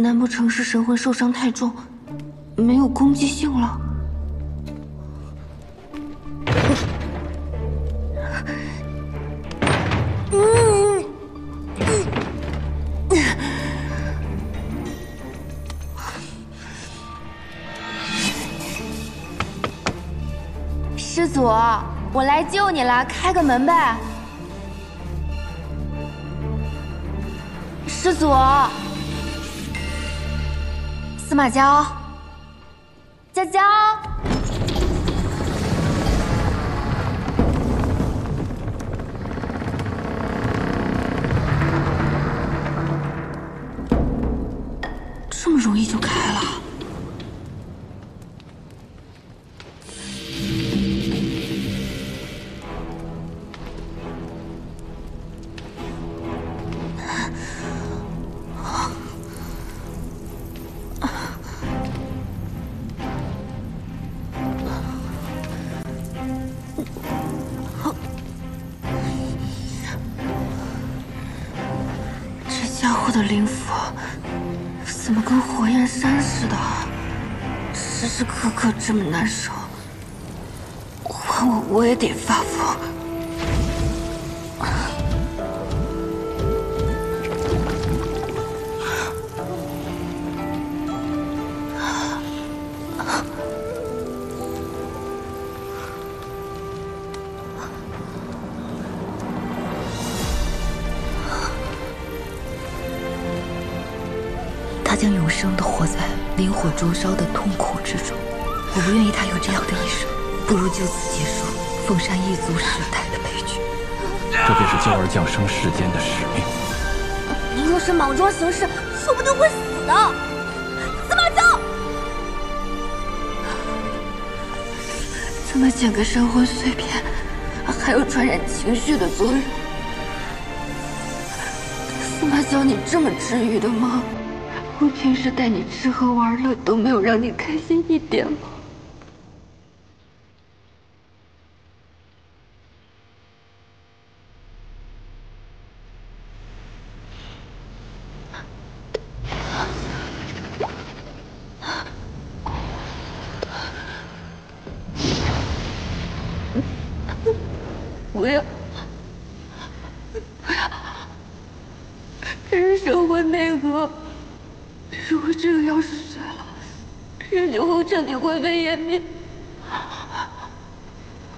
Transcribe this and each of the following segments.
难不成是神魂受伤太重，没有攻击性了？师祖，我来救你了，开个门呗！师祖，司马娇，娇娇，这么容易就开了？我的灵符怎么跟火焰山似的，时时刻刻这么难受，换我也得发疯。他将永生地活在灵火灼烧的痛苦之中，我不愿意他有这样的一生，不如就此结束凤山一族世代的悲剧。这便是娇儿降生世间的使命。你若是莽撞行事，说不定会死的。司马娇，这么简个神魂碎片，还有传染情绪的作用。司马娇，你这么治愈的吗？我平时带你吃喝玩乐都没有让你开心一点吗？不要，不要，这是神魂内核。如果这个要是碎了，人就会彻底灰飞烟灭。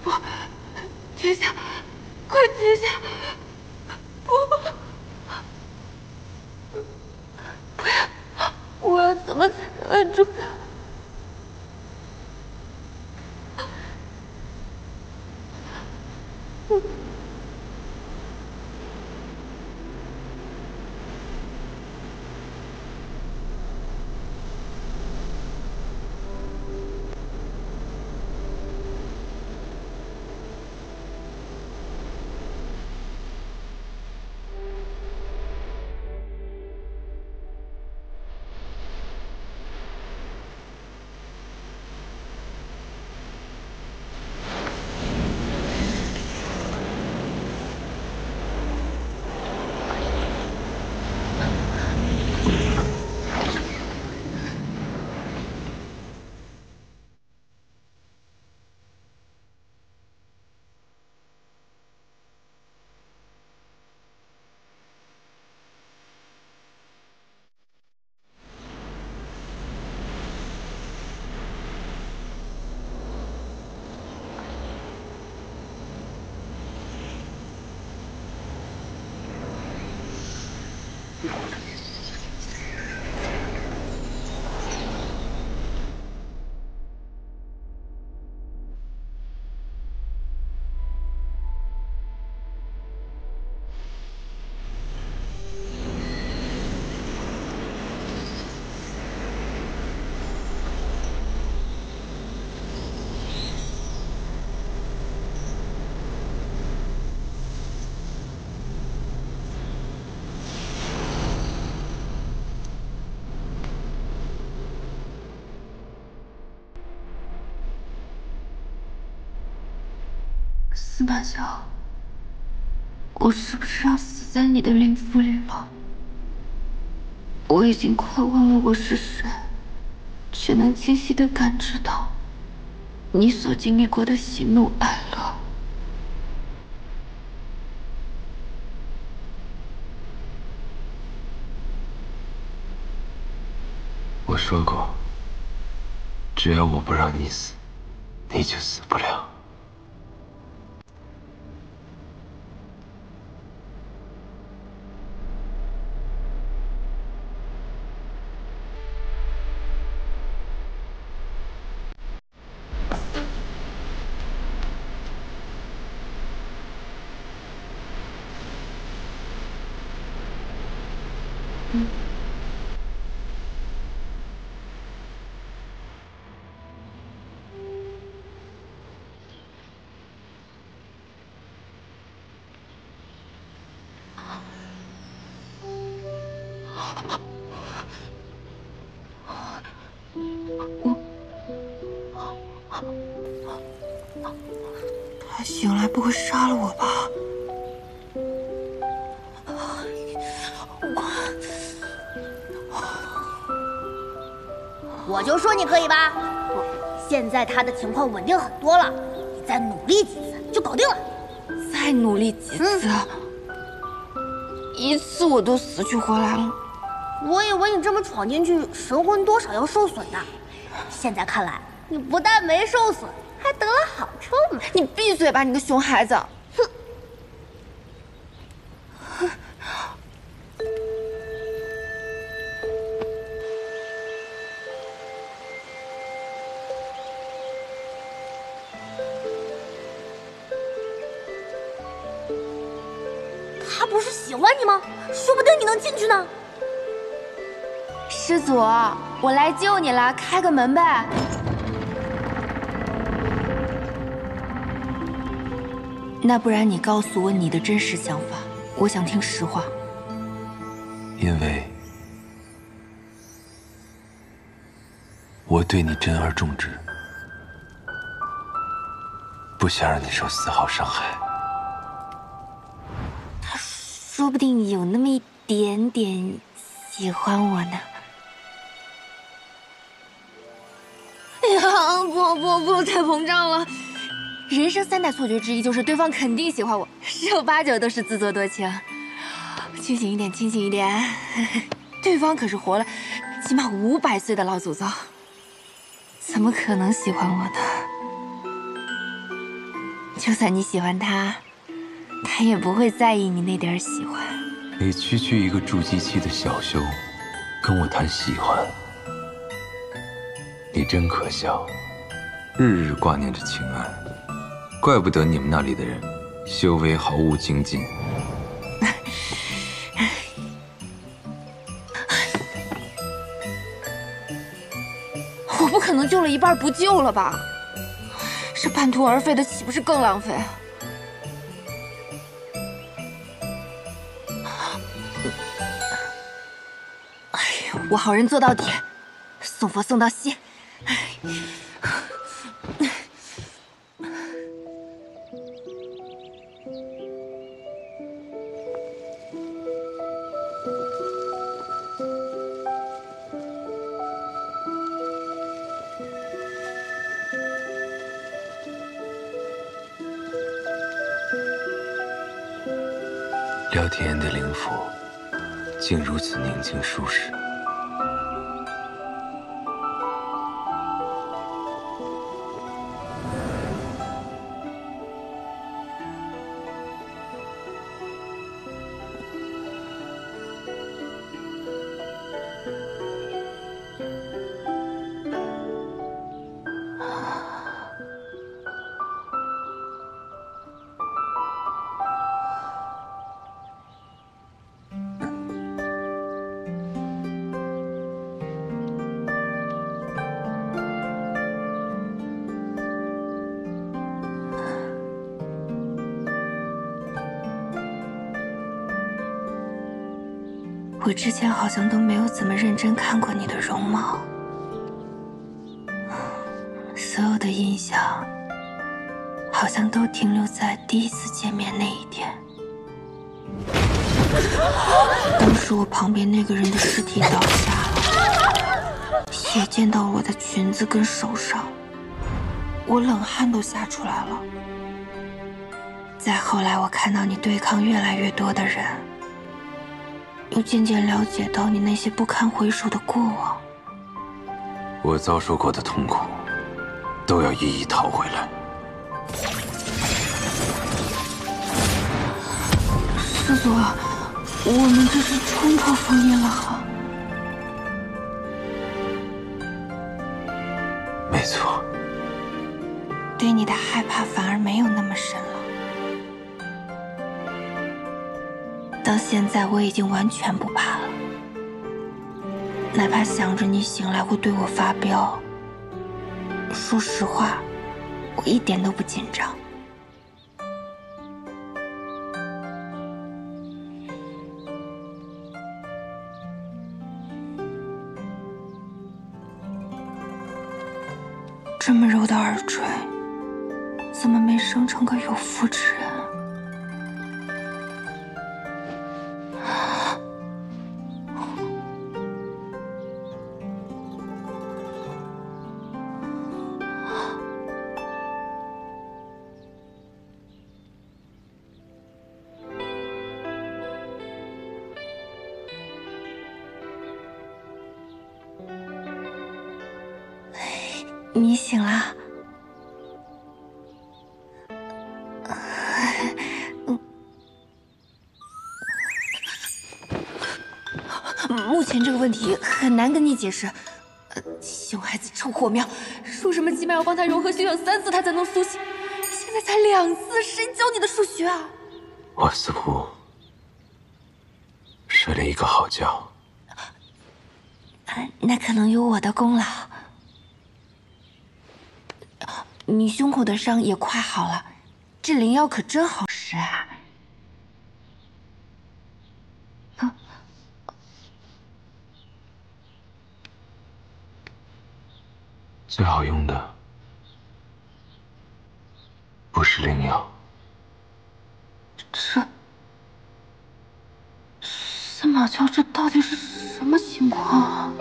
不，停下，快停下！不要！我要怎么才能按住他？司马娇，我是不是要死在你的灵符里了？我已经快忘了我是谁，却能清晰地感知到你所经历过的喜怒哀乐。我说过，只要我不让你死，你就死不了。他醒来不会杀了我吧？我就说你可以吧。现在他的情况稳定很多了，你再努力几次就搞定了。再努力几次，一次我都死去活来了。我以为你这么闯进去，神魂多少要受损的。现在看来，你不但没受损，还得了好处呢。你闭嘴吧，你个熊孩子！哼！他不是喜欢你吗？说不定你能进去呢。师祖，我来救你了，开个门呗。那不然你告诉我你的真实想法，我想听实话。因为我对你珍而重之，不想让你受丝毫伤害。他说不定有那么一点点喜欢我呢。哎呀，不，太膨胀了。人生3大错觉之一就是对方肯定喜欢我，10有8九都是自作多情。清醒一点，清醒一点。对方可是活了起码500岁的老祖宗，怎么可能喜欢我呢？就算你喜欢他，他也不会在意你那点喜欢。你区区一个筑基期的小修，跟我谈喜欢，你真可笑，日日挂念着情爱，怪不得你们那里的人修为毫无精进。我不可能救了一半不救了吧？这半途而废的岂不是更浪费？哎呀，我好人做到底，送佛送到西。廖天恩的灵府竟如此宁静舒适。我之前好像都没有怎么认真看过你的容貌，所有的印象好像都停留在第一次见面那一天。当时我旁边那个人的尸体倒下了，血溅到我的裙子跟手上，我冷汗都吓出来了。再后来，我看到你对抗越来越多的人，又渐渐了解到你那些不堪回首的过往。我遭受过的痛苦，都要一一讨回来。师祖，我们这是冲破封印了。没错，对你的害怕反而没有那么深了。到现在我已经完全不怕了，哪怕想着你醒来会对我发飙，说实话，我一点都不紧张。这么柔的耳垂，怎么没生成个有妇之人？你醒了。目前这个问题很难跟你解释。熊孩子臭火苗，说什么起码要帮他融合修养3次，他才能苏醒。现在才2次，谁教你的数学啊？我似乎睡了一个好觉。那可能有我的功劳。你胸口的伤也快好了，这灵药可真好使啊！最好用的不是灵药。司马教这到底是什么情况啊？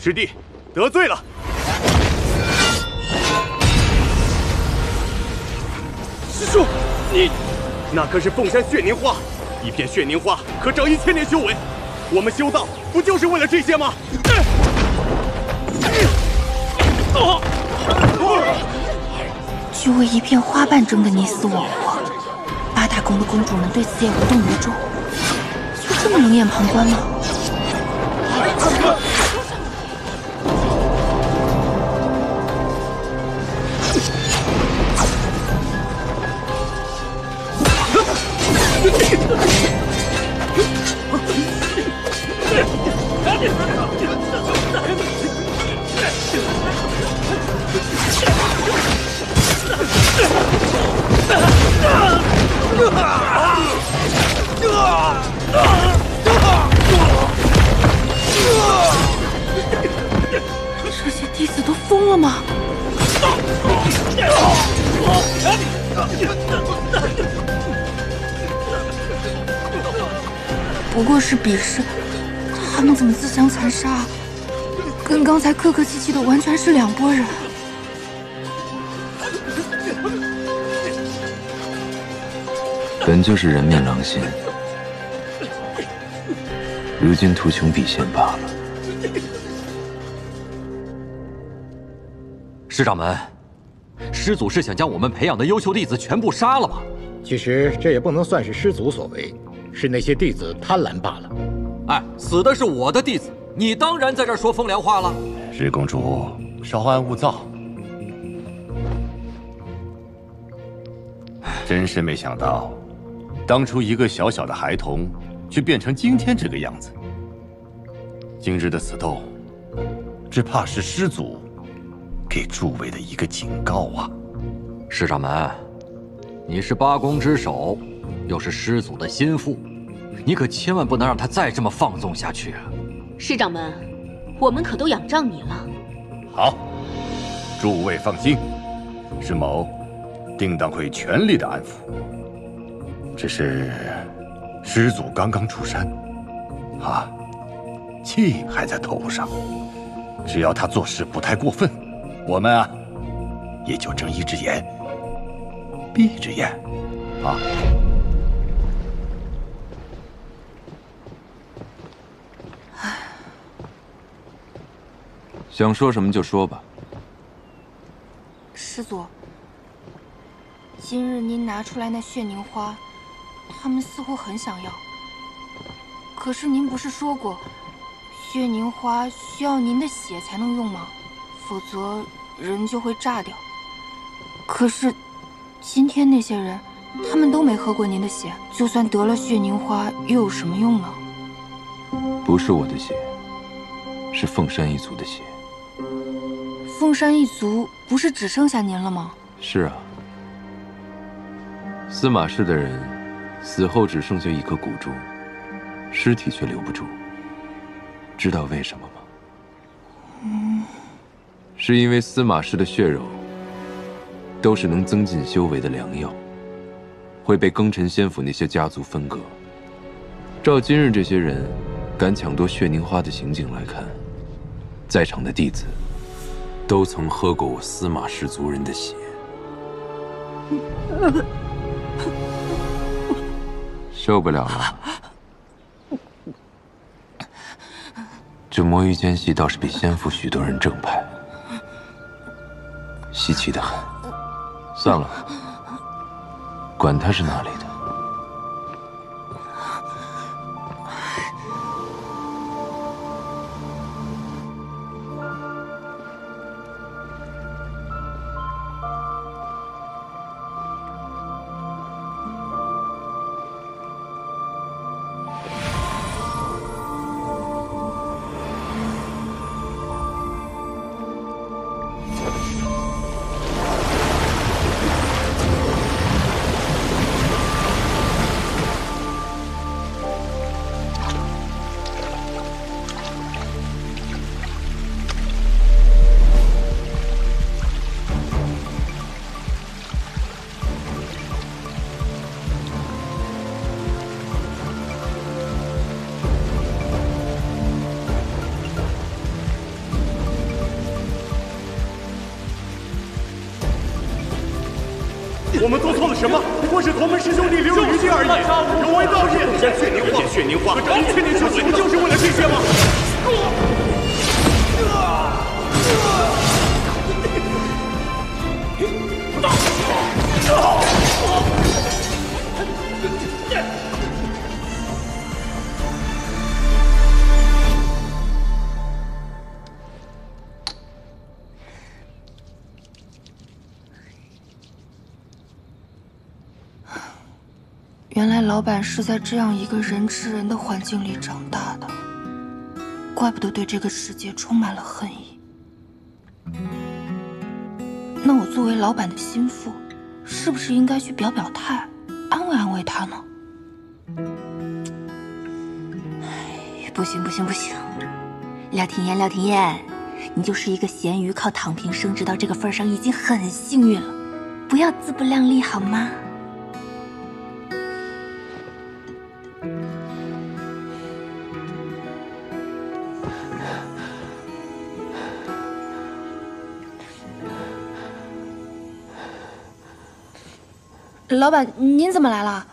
师弟，得罪了。师叔，你那可是凤山血凝花，一片血凝花可长1000年修为。我们修道不就是为了这些吗？就为一片花瓣争得你死我活，8大宫的公主们对此也无动于衷，就这么冷眼旁观吗？这些弟子都疯了吗？不过是比试，他们怎么自相残杀？跟刚才客客气气的完全是两拨人。本就是人面狼心，如今图穷匕见罢了。师掌门，师祖是想将我们培养的优秀弟子全部杀了吗？其实这也不能算是师祖所为，是那些弟子贪婪罢了。哎，死的是我的弟子，你当然在这儿说风凉话了。石公主，稍安勿躁。真是没想到，当初一个小小的孩童，却变成今天这个样子。今日的此斗，只怕是师祖给诸位的一个警告啊！师掌门，你是八宫之首，又是师祖的心腹，你可千万不能让他再这么放纵下去啊！师掌门，我们可都仰仗你了。好，诸位放心，师某定当会全力的安抚。只是师祖刚刚出山，气还在头上，只要他做事不太过分，我们啊，也就睁一只眼闭一只眼啊。想说什么就说吧。师祖，今日您拿出来那血凝花，他们似乎很想要。可是您不是说过，血凝花需要您的血才能用吗？否则人就会炸掉。可是今天那些人，他们都没喝过您的血，就算得了血凝花，又有什么用呢？不是我的血，是凤山一族的血。凤山一族不是只剩下您了吗？是啊，司马氏的人死后只剩下一颗骨珠，尸体却留不住。知道为什么吗？是因为司马氏的血肉都是能增进修为的良药，会被庚辰仙府那些家族分割。照今日这些人敢抢夺血凝花的行径来看，在场的弟子都曾喝过我司马氏族人的血。受不了了。这魔域间隙倒是比仙府许多人正派，稀奇的很。算了，管他是哪里的。我们做错了什么？不过是同门师兄弟留有余孽而已，有违道义。血凝花和张千年修为，不就是为了这些吗？原来老板是在这样一个人吃人的环境里长大的，怪不得对这个世界充满了恨意。那我作为老板的心腹，是不是应该去表表态，安慰安慰他呢？不行不行不行，廖廷艳廖廷艳，你就是一个咸鱼，靠躺平升职到这个份上已经很幸运了，不要自不量力好吗？老板，您怎么来了？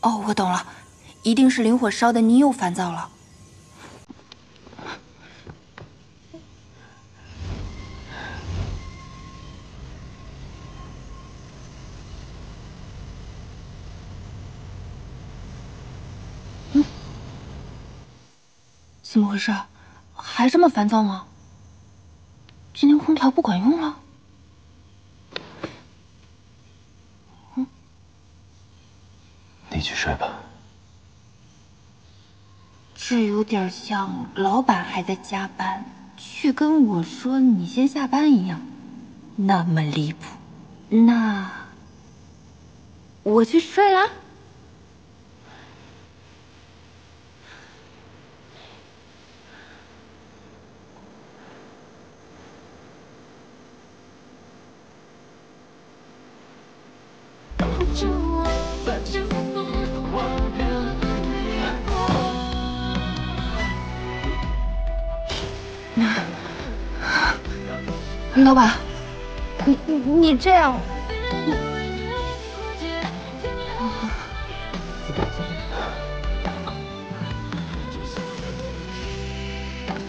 哦，我懂了，一定是灵火烧的您又烦躁了。怎么回事？还这么烦躁吗？今天空调不管用了？你去睡吧。这有点像老板还在加班，却跟我说你先下班一样，那么离谱。那我去睡了。老板，你这样，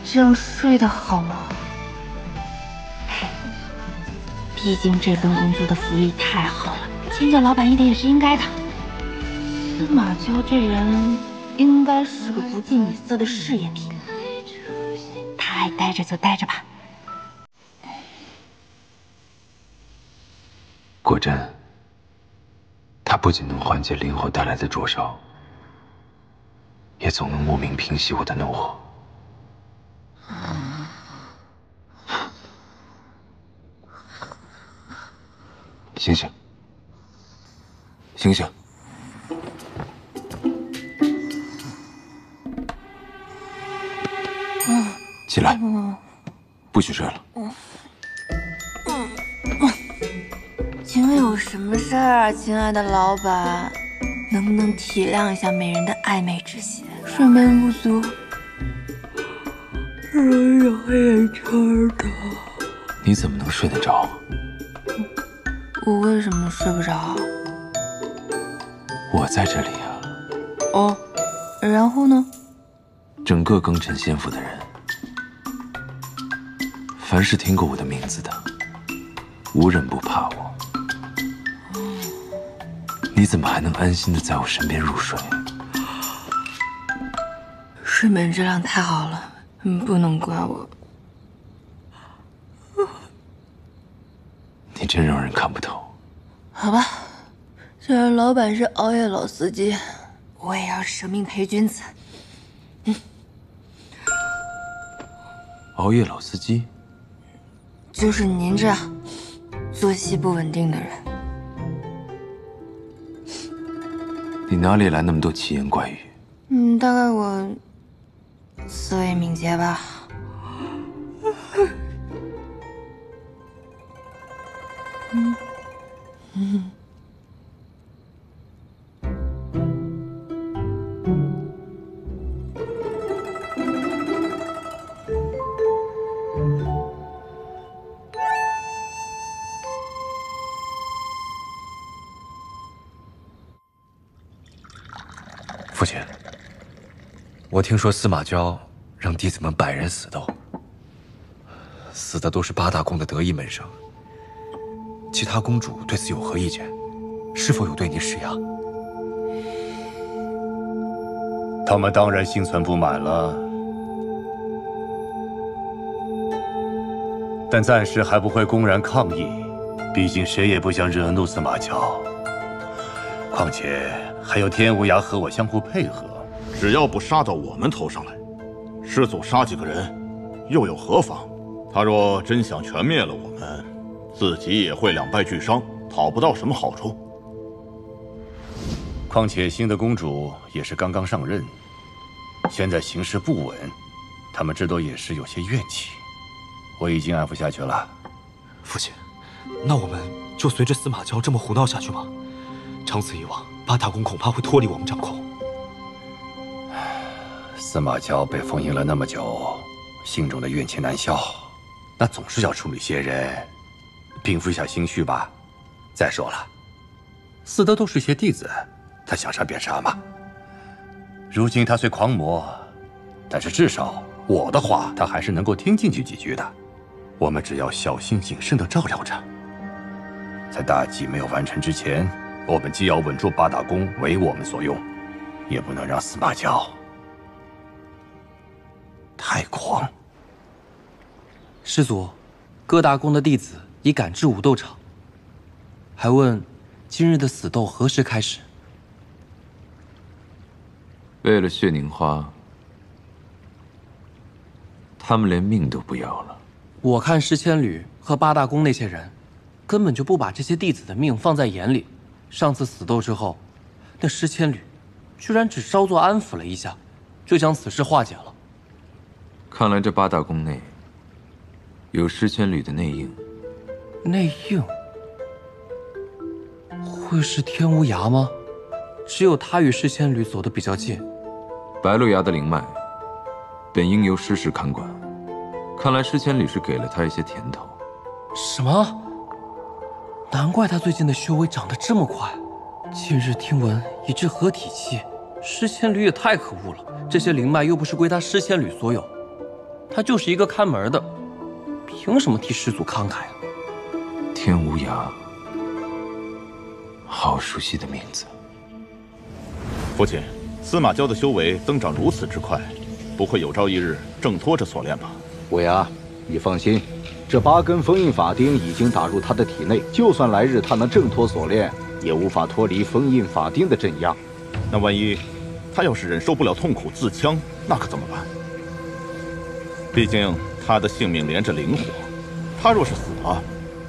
这样睡得好吗？毕竟这份工作的福利太好了，迁就老板一点也是应该的。司马娇这人应该是个不近女色的事业品，他爱待着就待着吧。果真，它不仅能缓解灵火带来的灼烧，也总能莫名平息我的怒火。醒醒，醒醒！起来，不许睡了。请问有什么事儿啊，亲爱的老板？能不能体谅一下美人的暧昧之心？睡眠不足，容易有黑眼圈的。你怎么能睡得着？我为什么睡不着？我在这里啊。哦，然后呢？整个庚辰仙府的人，凡是听过我的名字的，无人不怕我。你怎么还能安心的在我身边入睡？睡眠质量太好了，不能怪我。你真让人看不透。好吧，虽然老板是熬夜老司机，我也要舍命陪君子。熬夜老司机？就是您这样作息不稳定的人。你哪里来那么多奇言怪语？大概我思维敏捷吧。父亲，我听说司马娇让弟子们100人死斗，死的都是8大宫的得意门生。其他公主对此有何意见？是否有对你施压？他们当然心存不满了，但暂时还不会公然抗议，毕竟谁也不想惹怒司马娇。况且还有天无涯和我相互配合，只要不杀到我们头上来，师祖杀几个人又有何妨？他若真想全灭了我们，自己也会两败俱伤，讨不到什么好处。况且新的公主也是刚刚上任，现在形势不稳，他们这都也是有些怨气。我已经安抚下去了。父亲，那我们就随着司马娇这么胡闹下去吗？长此以往，8大宫恐怕会脱离我们掌控。司马昭被封印了那么久，心中的怨气难消，那总是要处理些人，平复一下心绪吧。再说了，死的都是些弟子，他想杀便杀嘛。如今他虽狂魔，但是至少我的话他还是能够听进去几句的。我们只要小心谨慎地照料着，在大计没有完成之前，我们既要稳住八大宫为我们所用，也不能让司马昭太狂。师祖，各大宫的弟子已赶至武斗场，还问今日的死斗何时开始？为了血凝花，他们连命都不要了。我看诗千旅和八大宫那些人，根本就不把这些弟子的命放在眼里。上次死斗之后，那诗千旅居然只稍作安抚了一下，就将此事化解了。看来这八大宫内有诗千旅的内应。内应？会是天无涯吗？只有他与诗千旅走得比较近。白鹿崖的灵脉本应由诗氏看管，看来诗千旅是给了他一些甜头。什么？难怪他最近的修为长得这么快。近日听闻已至合体期，诗千旅也太可恶了。这些灵脉又不是归他诗千旅所有，他就是一个看门的，凭什么替师祖慷慨啊？天无涯，好熟悉的名字。父亲，司马昭的修为增长如此之快，不会有朝一日挣脱这锁链吧？无涯，你放心，这8根封印法钉已经打入他的体内，就算来日他能挣脱锁链，也无法脱离封印法钉的镇压。那万一他要是忍受不了痛苦自戕，那可怎么办？毕竟他的性命连着灵火，他若是死了，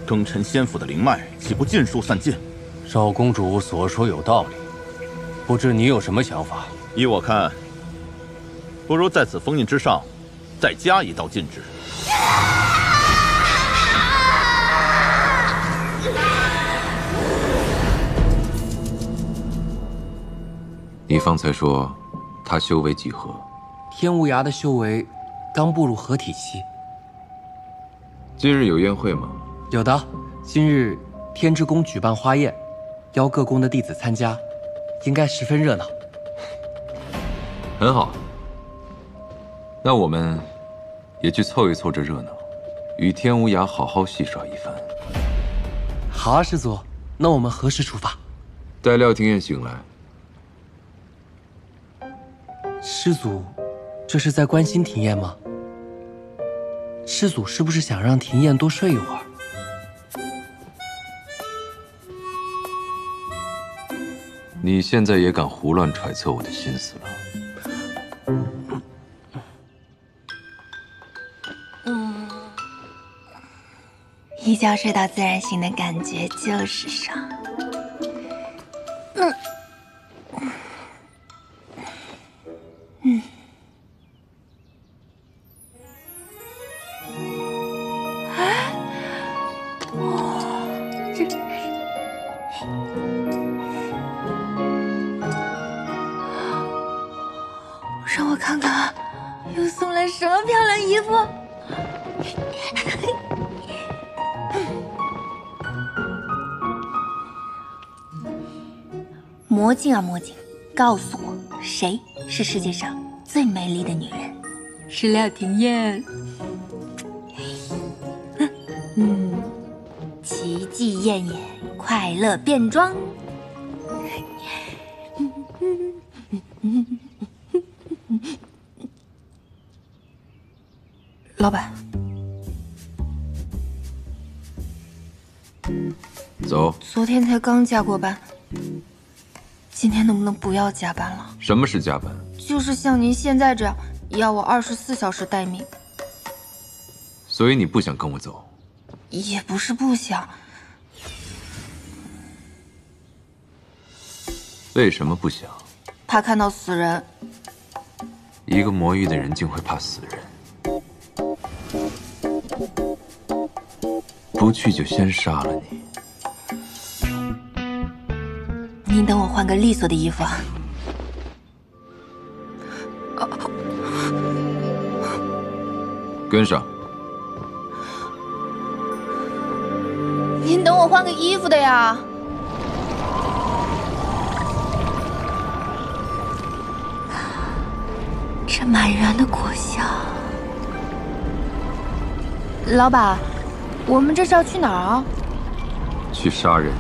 庚辰仙府的灵脉岂不尽数散尽？少公主所说有道理，不知你有什么想法？依我看，不如在此封印之上再加一道禁制。你方才说他修为几何？天无涯的修为刚步入合体期。今日有宴会吗？有的，今日天之宫举办花宴，邀各宫的弟子参加，应该十分热闹。很好，那我们也去凑一凑这热闹，与天无涯好好戏耍一番。好啊，师祖，那我们何时出发？待廖廷彦醒来。师祖，这是在关心廷彦吗？师祖是不是想让廷彦多睡一会儿？你现在也敢胡乱揣测我的心思了？一觉睡到自然醒的感觉就是爽。让我看看，又送来什么漂亮衣服？魔镜啊魔镜，告诉我，谁是世界上最美丽的女人？是廖廷彦。奇迹艳艳，快乐变装。老板，走。昨天才刚加过班，今天能不能不要加班了？什么是加班？就是像您现在这样，要我24小时待命。所以你不想跟我走？也不是不想。为什么不想？怕看到死人。一个魔域的人竟会怕死人？不去就先杀了你。您等我换个利索的衣服。跟上。您等我换个衣服的呀。这满园的果香。老板，我们这是要去哪儿啊？去杀人。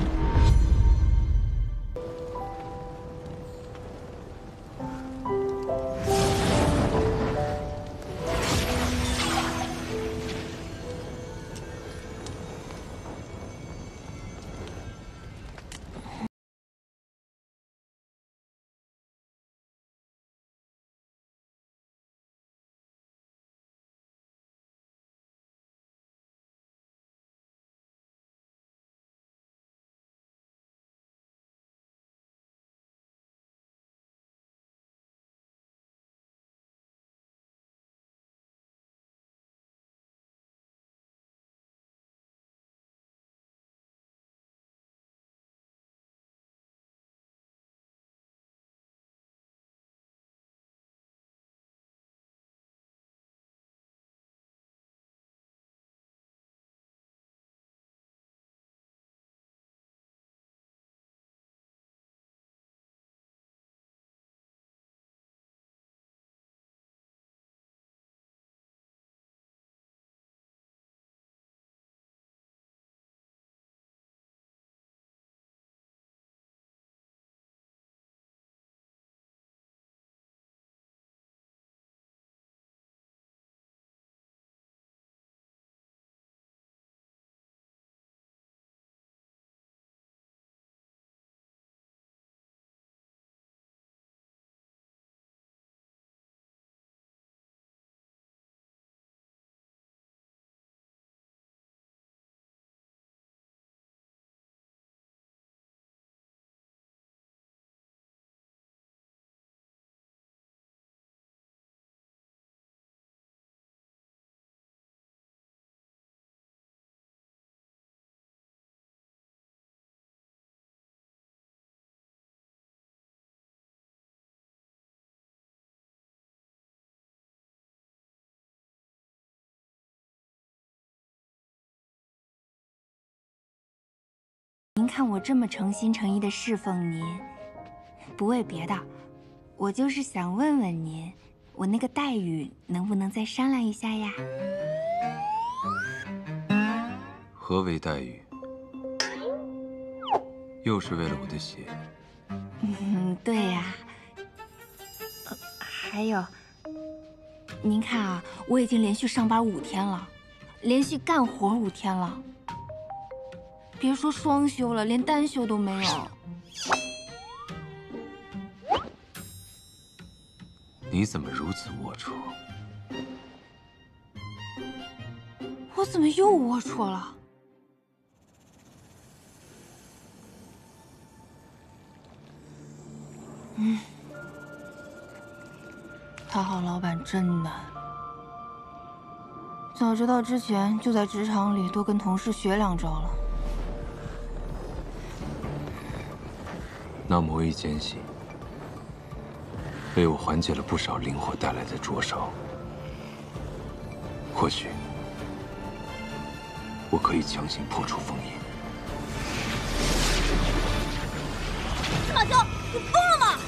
您看我这么诚心诚意的侍奉您，不为别的，我就是想问问您，我那个待遇能不能再商量一下呀？何为待遇？又是为了我的血？对呀。还有，您看啊，我已经连续上班5天了，连续干活5天了。别说双休了，连单休都没有。你怎么如此龌龊？我怎么又龌龊了？讨好老板真难。早知道之前就在职场里多跟同事学2招了。那魔域间隙为我缓解了不少灵火带来的灼烧，或许我可以强行破除封印。司马萧，你疯了吗？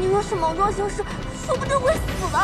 你若是莽撞行事，说不定会死的。